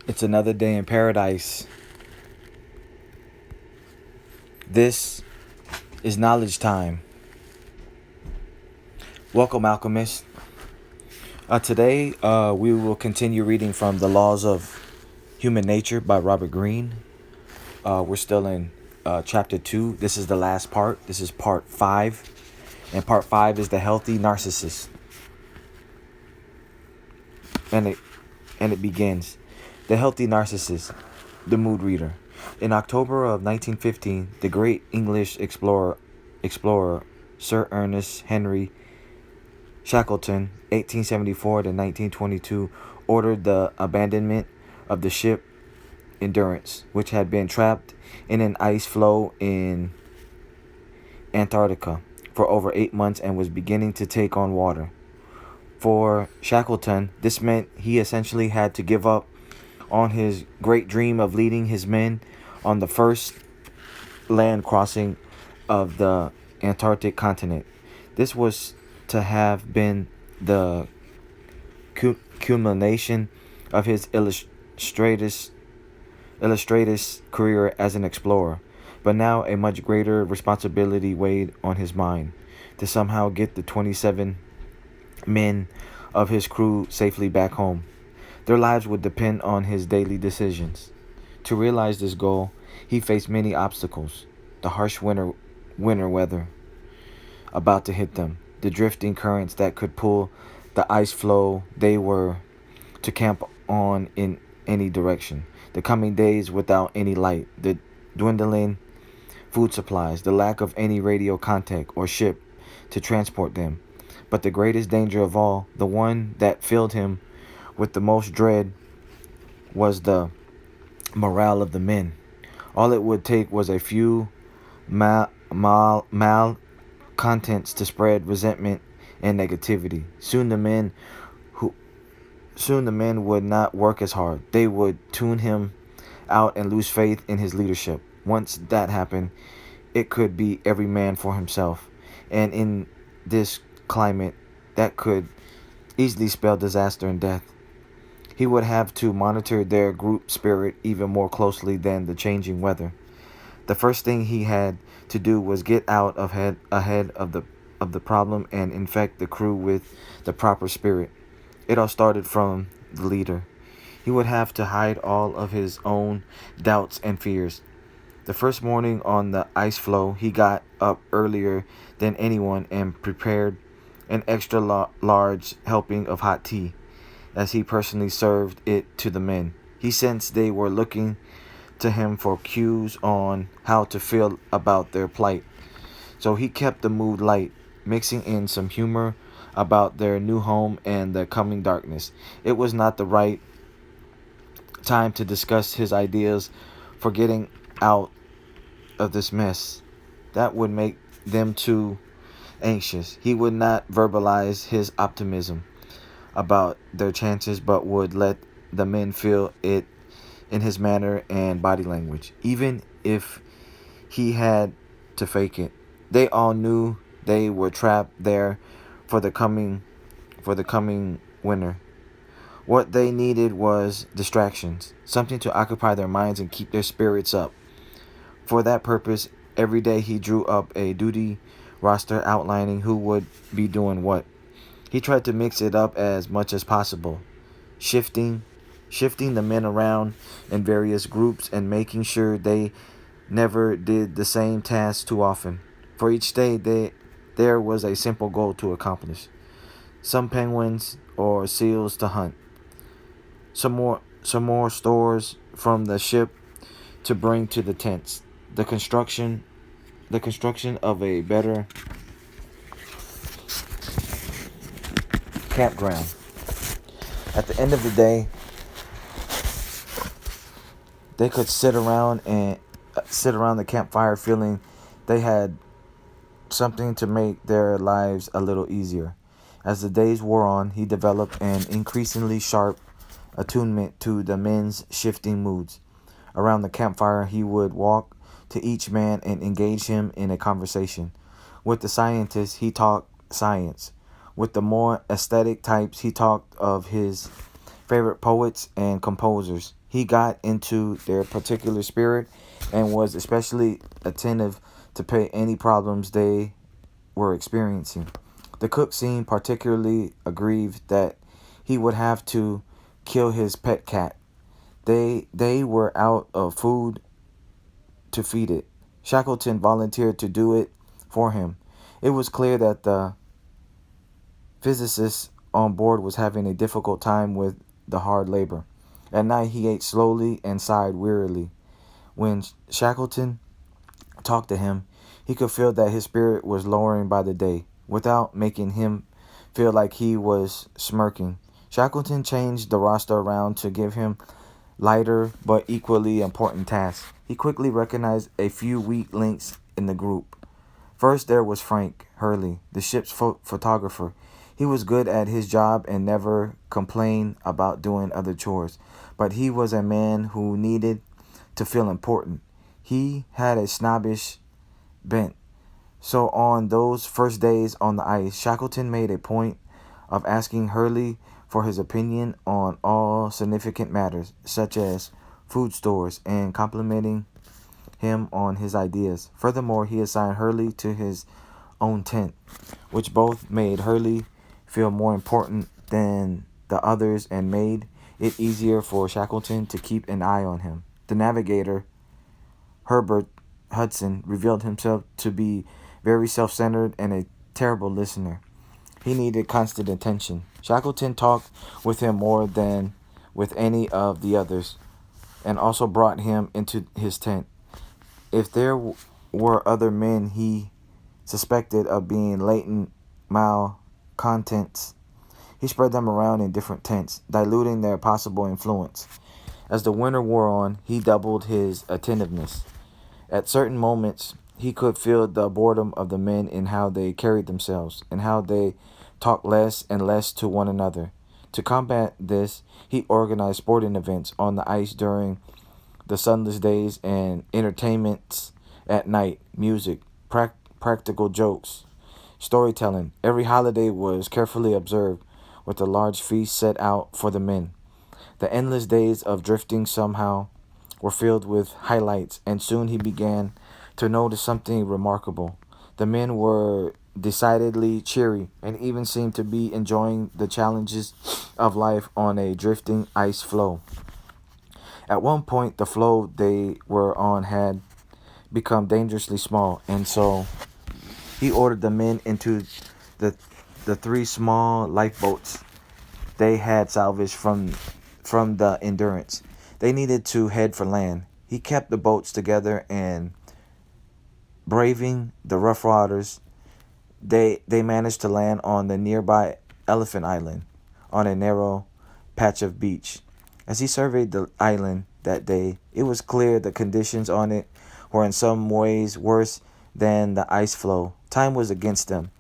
It's another day in paradise. This is knowledge time. Welcome, alchemists. Today, we will continue reading from The Laws of Human Nature by Robert Greene. We're still in chapter 2. This is the last part. This is part 5. And part 5 is the healthy narcissist. And it begins. The healthy narcissist, the mood reader. In October of 1915, the great English explorer Sir Ernest Henry Shackleton, 1874 to 1922, ordered the abandonment of the ship Endurance, which had been trapped in an ice floe in Antarctica for over 8 months and was beginning to take on water. For Shackleton, this meant he essentially had to give up on his great dream of leading his men on the first land crossing of the Antarctic continent. This was to have been the culmination of his illustratus career as an explorer, but now a much greater responsibility weighed on his mind to somehow get the 27 men of his crew safely back home. Their lives would depend on his daily decisions. To realize this goal, he faced many obstacles. The harsh winter weather about to hit them, the drifting currents that could pull the ice floe they were to camp on in any direction, the coming days without any light, the dwindling food supplies, the lack of any radio contact or ship to transport them. But the greatest danger of all, the one that filled him with the most dread, was morale of the men. All it would take was a few malcontents to spread resentment and negativity. Soon the men would not work as hard. They would tune him out and lose faith in his leadership. Once that happened, it could be every man for himself. And in this climate, that could easily spell disaster and death. He would have to monitor their group spirit even more closely than the changing weather. The first thing he had to do was get out ahead of the problem and infect the crew with the proper spirit. It all started from the leader. He would have to hide all of his own doubts and fears. The first morning on the ice floe, he got up earlier than anyone and prepared an extra large helping of hot tea, as he personally served it to the men. He sensed they were looking to him for cues on how to feel about their plight. So he kept the mood light, mixing in some humor about their new home and the coming darkness. It was not the right time to discuss his ideas for getting out of this mess. That would make them too anxious. He would not verbalize his optimism about their chances, but would let the men feel it in his manner and body language, even if he had to fake it. They all knew they were trapped there for the coming winter. What they needed was distractions, something to occupy their minds and keep their spirits up. For that purpose, every day he drew up a duty roster outlining who would be doing what. He tried to mix it up as much as possible, shifting the men around in various groups and making sure they never did the same task too often. For each day, there was a simple goal to accomplish. Some penguins or seals to hunt. Some more stores from the ship to bring to the tents. The construction of a better campground. At the end of the day, they could sit around the campfire feeling they had something to make their lives a little easier. As the days wore on, he developed an increasingly sharp attunement to the men's shifting moods. Around the campfire, he would walk to each man and engage him in a conversation. With the scientists, he talked science. With the more aesthetic types, he talked of his favorite poets and composers. He got into their particular spirit and was especially attentive to pay any problems they were experiencing. The cook seemed particularly aggrieved that he would have to kill his pet cat. They were out of food to feed it. Shackleton volunteered to do it for him. It was clear that the physicist on board was having a difficult time with the hard labor. At night he ate slowly and sighed wearily. When Shackleton talked to him, he could feel that his spirit was lowering by the day, without making him feel like he was smirking. Shackleton changed the roster around to give him lighter but equally important tasks. He quickly recognized a few weak links in the group. First, there was Frank Hurley, the ship's photographer. He was good at his job and never complained about doing other chores, but he was a man who needed to feel important. He had a snobbish bent. So on those first days on the ice, Shackleton made a point of asking Hurley for his opinion on all significant matters, such as food stores, and complimenting him on his ideas. Furthermore, he assigned Hurley to his own tent, which both made Hurley feel more important than the others and made it easier for Shackleton to keep an eye on him. The navigator, Herbert Hudson, revealed himself to be very self-centered and a terrible listener. He needed constant attention. Shackleton talked with him more than with any of the others, and also brought him into his tent. If there were other men he suspected of being latent malcontents, he spread them around in different tents, diluting their possible influence. As the winter wore on, he doubled his attentiveness. At certain moments, he could feel the boredom of the men in how they carried themselves and how they talked less and less to one another. To combat this, he organized sporting events on the ice during the sunless days and entertainments at night, music, practical jokes, storytelling. Every holiday was carefully observed, with a large feast set out for the men. The endless days of drifting somehow were filled with highlights, and soon he began to notice something remarkable. The men were decidedly cheery and even seemed to be enjoying the challenges of life on a drifting ice floe. At one point, the floe they were on had become dangerously small, and so he ordered the men into the three small lifeboats they had salvaged from the Endurance. They needed to head for land. He kept the boats together and, braving the rough waters, they managed to land on the nearby Elephant Island on a narrow patch of beach. As he surveyed the island that day, it was clear the conditions on it were in some ways worse than the ice floe. Time was against them.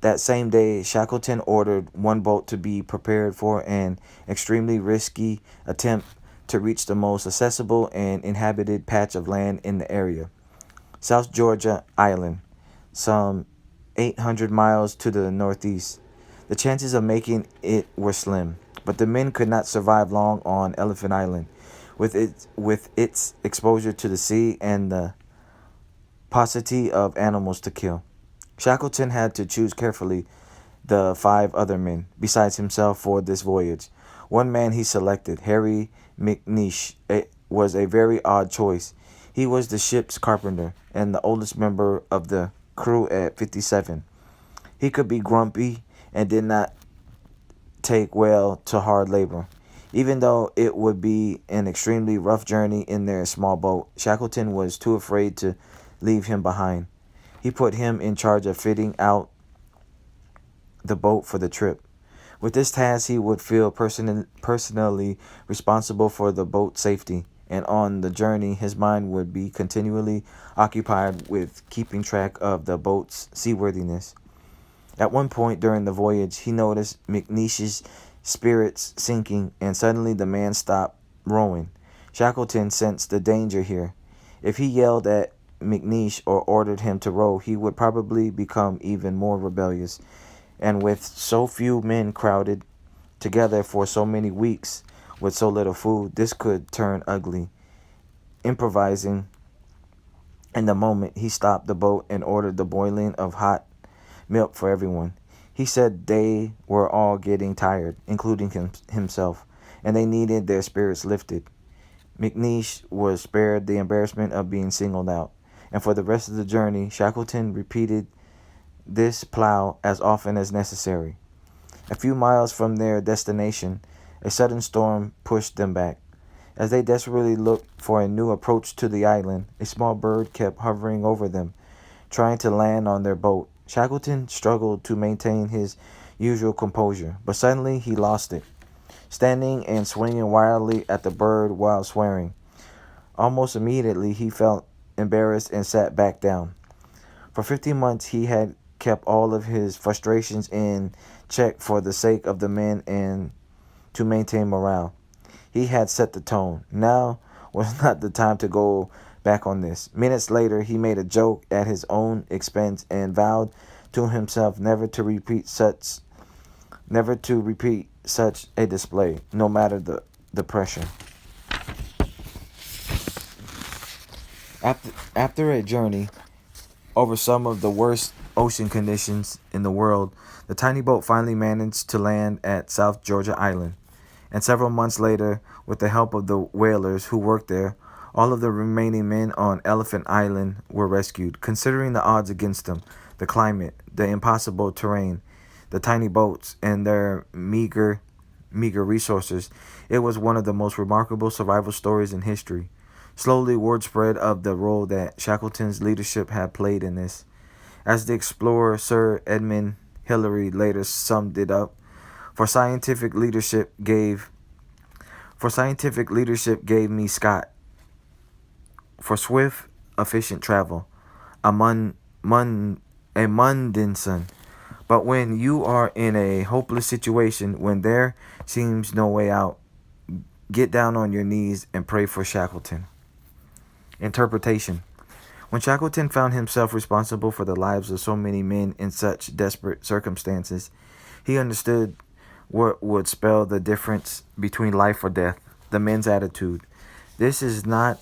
That same day, Shackleton ordered one boat to be prepared for an extremely risky attempt to reach the most accessible and inhabited patch of land in the area, South Georgia Island, some 800 miles to the northeast. The chances of making it were slim, but the men could not survive long on Elephant Island, with its exposure to the sea and the paucity of animals to kill. Shackleton had to choose carefully the 5 other men, besides himself, for this voyage. One man he selected, Harry McNeish, was a very odd choice. He was the ship's carpenter and the oldest member of the crew at 57. He could be grumpy and did not take well to hard labor. Even though it would be an extremely rough journey in their small boat, Shackleton was too afraid to leave him behind. He put him in charge of fitting out the boat for the trip. With this task, he would feel personally responsible for the boat's safety, and on the journey, his mind would be continually occupied with keeping track of the boat's seaworthiness. At one point during the voyage, he noticed McNeish's spirits sinking, and suddenly the man stopped rowing. Shackleton sensed the danger here. If he yelled at McNeish or ordered him to row, he would probably become even more rebellious. And with so few men crowded together for so many weeks with so little food, this could turn ugly. Improvising in the moment, he stopped the boat and ordered the boiling of hot milk for everyone. He said they were all getting tired, including himself, and they needed their spirits lifted. McNeish was spared the embarrassment of being singled out, and for the rest of the journey, Shackleton repeated this plow as often as necessary. A few miles from their destination, a sudden storm pushed them back. As they desperately looked for a new approach to the island, a small bird kept hovering over them, trying to land on their boat. Shackleton struggled to maintain his usual composure, but suddenly he lost it, standing and swinging wildly at the bird while swearing. Almost immediately, he felt embarrassed and sat back down. For 15 months, he had kept all of his frustrations in check for the sake of the men and to maintain morale. He had set the tone. Now was not the time to go back on this. Minutes later, he made a joke at his own expense and vowed to himself never to repeat such a display, no matter the pressure. After a journey over some of the worst ocean conditions in the world, the tiny boat finally managed to land at South Georgia Island. And several months later, with the help of the whalers who worked there, all of the remaining men on Elephant Island were rescued. Considering the odds against them, the climate, the impossible terrain, the tiny boats, and their meager resources, it was one of the most remarkable survival stories in history. Slowly, word spread of the role that Shackleton's leadership had played in this. As the explorer Sir Edmund Hillary later summed it up, for scientific leadership gave me Scott. For swift, efficient travel, a Mundinson. But when you are in a hopeless situation, when there seems no way out, get down on your knees and pray for Shackleton. Interpretation. When Shackleton found himself responsible for the lives of so many men in such desperate circumstances, he understood what would spell the difference between life or death, the men's attitude. This is not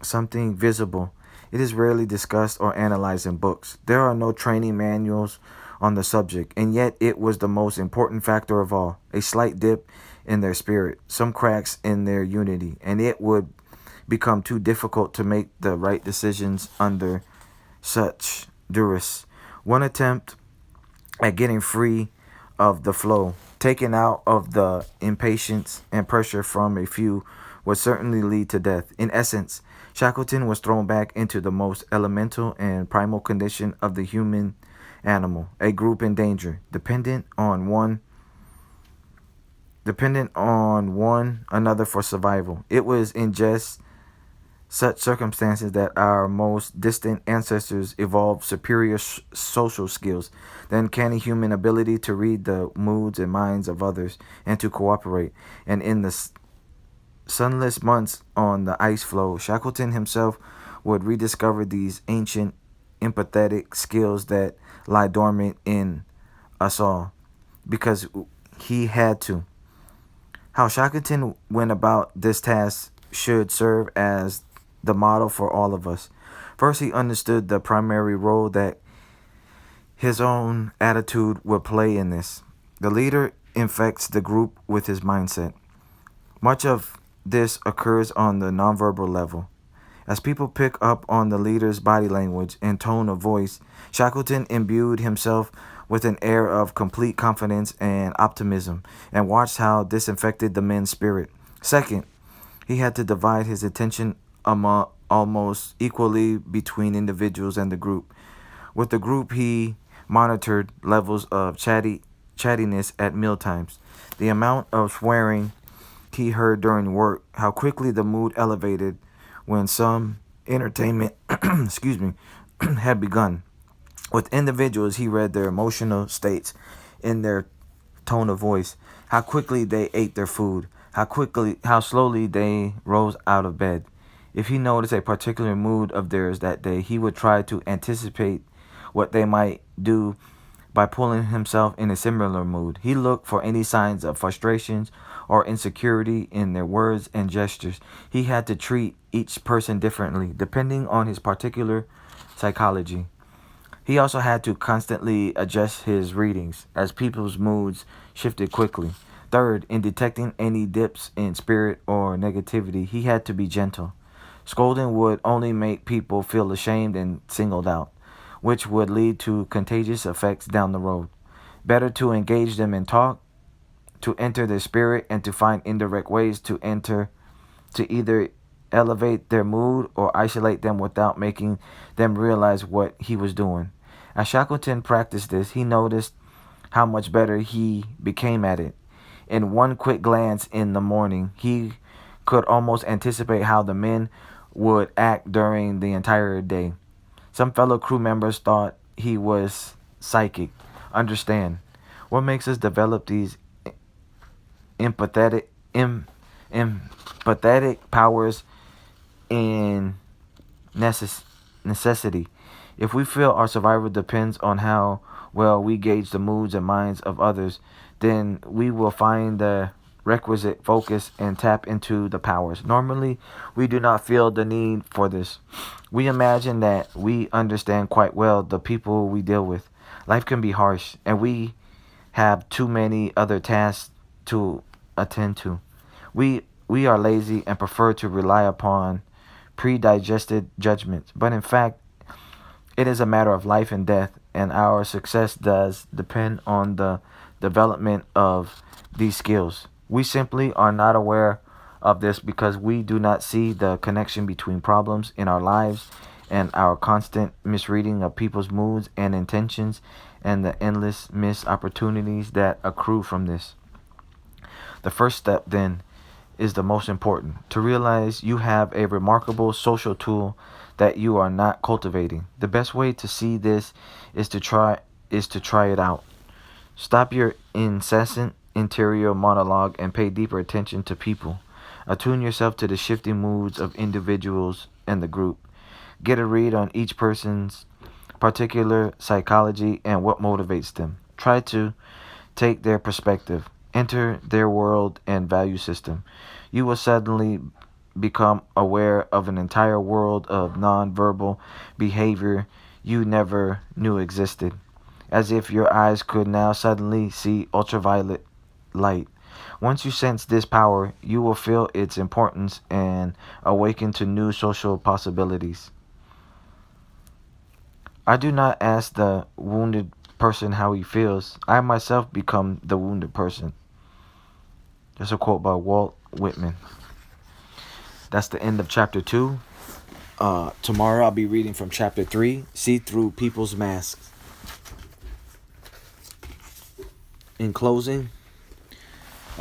something visible. It is rarely discussed or analyzed in books. There are no training manuals on the subject, and yet it was the most important factor of all. A slight dip in their spirit, some cracks in their unity, and it would become too difficult to make the right decisions under such duress. One attempt at getting free of the flow, taken out of the impatience and pressure from a few, would certainly lead to death. In essence, Shackleton was thrown back into the most elemental and primal condition of the human animal, a group in danger, dependent on one another for survival. It was in just such circumstances that our most distant ancestors evolved superior social skills, the uncanny human ability to read the moods and minds of others and to cooperate. And in the sunless months on the ice floe, Shackleton himself would rediscover these ancient empathetic skills that lie dormant in us all, because he had to. How Shackleton went about this task should serve as the model for all of us. First, he understood the primary role that his own attitude would play in this. The leader infects the group with his mindset. Much of this occurs on the nonverbal level. As people pick up on the leader's body language and tone of voice, Shackleton imbued himself with an air of complete confidence and optimism, and watched how this infected the men's spirit. Second, he had to divide his attention almost equally between individuals and the group. With the group, he monitored levels of chattiness at mealtimes, the amount of swearing he heard during work, how quickly the mood elevated when some entertainment had begun. With individuals, he read their emotional states in their tone of voice, how quickly they ate their food, how slowly they rose out of bed. If he noticed a particular mood of theirs that day, he would try to anticipate what they might do by pulling himself in a similar mood. He looked for any signs of frustrations or insecurity in their words and gestures. He had to treat each person differently, depending on his particular psychology. He also had to constantly adjust his readings as people's moods shifted quickly. Third, in detecting any dips in spirit or negativity, he had to be gentle. Scolding would only make people feel ashamed and singled out, which would lead to contagious effects down the road. Better to engage them in talk, to enter their spirit, and to find indirect ways to either elevate their mood or isolate them without making them realize what he was doing. As Shackleton practiced this, he noticed how much better he became at it. In one quick glance in the morning, he could almost anticipate how the men would act during the entire day. Some fellow crew members thought he was psychic. Understand, what makes us develop these empathetic empathetic powers in necessity. If we feel our survival depends on how well we gauge the moods and minds of others, then we will find the requisite focus and tap into the powers. Normally, we do not feel the need for this. We imagine that we understand quite well the people we deal with. Life can be harsh, and we have too many other tasks to attend to. We are lazy and prefer to rely upon pre-digested judgments. But in fact, it is a matter of life and death, and our success does depend on the development of these skills. We simply are not aware of this because we do not see the connection between problems in our lives and our constant misreading of people's moods and intentions and the endless missed opportunities that accrue from this. The first step, then, is the most important: to realize you have a remarkable social tool that you are not cultivating. The best way to see this is to try it out. Stop your incessant interior monologue and pay deeper attention to people. Attune yourself to the shifting moods of individuals and the group. Get a read on each person's particular psychology and what motivates them. Try to take their perspective, enter their world and value system. You will suddenly become aware of an entire world of nonverbal behavior you never knew existed, as if your eyes could now suddenly see ultraviolet light. Once you sense this power, you will feel its importance and awaken to new social possibilities. I do not ask the wounded person how he feels. I myself become the wounded person. That's a quote by Walt Whitman. That's the end of chapter 2. Tomorrow I'll be reading from chapter 3, See Through People's Masks. In closing,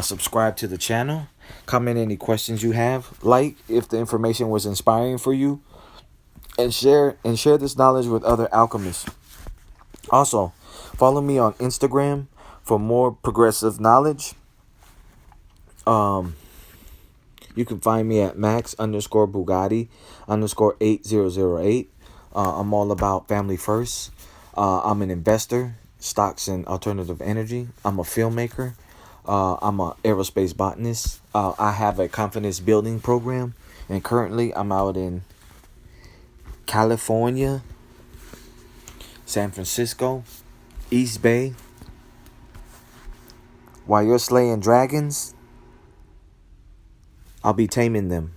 subscribe to the channel. Comment any questions you have. Like if the information was inspiring for you. And share this knowledge with other alchemists. Also, follow me on Instagram for more progressive knowledge. You can find me at Max_Bugatti_8008. I'm all about family first. I'm an investor, stocks and alternative energy. I'm a filmmaker. I'm an aerospace botanist. I have a confidence building program. And currently I'm out in California, San Francisco, East Bay. While you're slaying dragons, I'll be taming them.